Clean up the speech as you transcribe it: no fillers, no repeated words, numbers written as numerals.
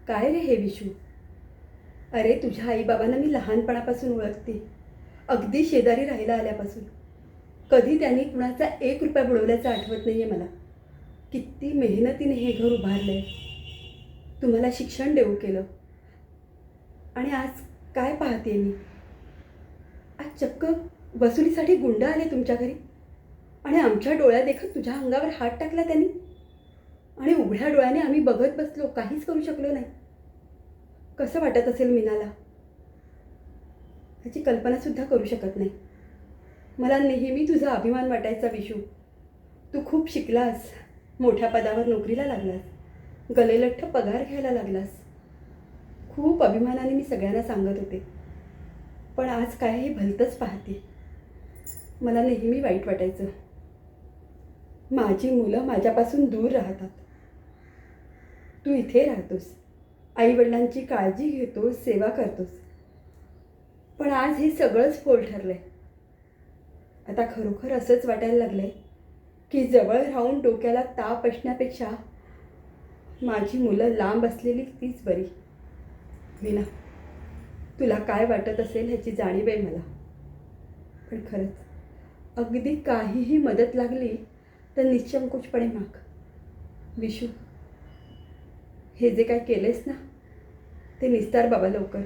काय रे हे विशू? अरे तुझ्या आईबाबांना मी लहानपणापासून ओळखते, अगदी शेजारी राहायला आल्यापासून. कधी त्यांनी कुणाचा 1 रुपया बुडवल्याचं आठवत नाही आहे मला. किती मेहनतीने हे घर उभारलं आहे, तुम्हाला शिक्षण देऊ केलं. आणि आज काय पाहते मी? आज चक्क वसुलीसाठी गुंड आले तुमच्या घरी आणि आमच्या डोळ्यादेखत तुझ्या अंगावर हात टाकला त्यांनी. आणि उघड्या डोळ्याने आम्ही बघत बसलो, काहीच करू शकलो नाही. कसं वाटत असेल मीनाला? त्याची कल्पनासुद्धा करू शकत नाही. मला नेहमी तुझा अभिमान वाटायचा विशू. तू खूप शिकलास, मोठ्या पदावर नोकरीला लागलास, गलेलठ्ठ पगार घ्यायला लागलास. खूप अभिमानाने मी सगळ्यांना सांगत होते. पण आज काय हे भलतंच पाहते. मला नेहमी वाईट वाटायचं. माझी मुलं माझ्यापासून दूर राहतात. तू इथे राहतोस, आईवडिलांची काळजी घेतोस, सेवा करतोस. पण आज हे सगळंच फोल ठरलं आहे. आता खरोखर असंच वाटायला लागलं आहे की जवळ राहून डोक्याला ताप असण्यापेक्षा माझी मुलं लांब असलेली तीच बरी. मीना, तुला काय वाटत असेल ह्याची जाणीव आहे मला. पण खरंच अगदी काहीही मदत लागली तर निःसंकोचपणे माग. विशू, हे जे काय केलेस ना ते निस्तार बाबा लवकर.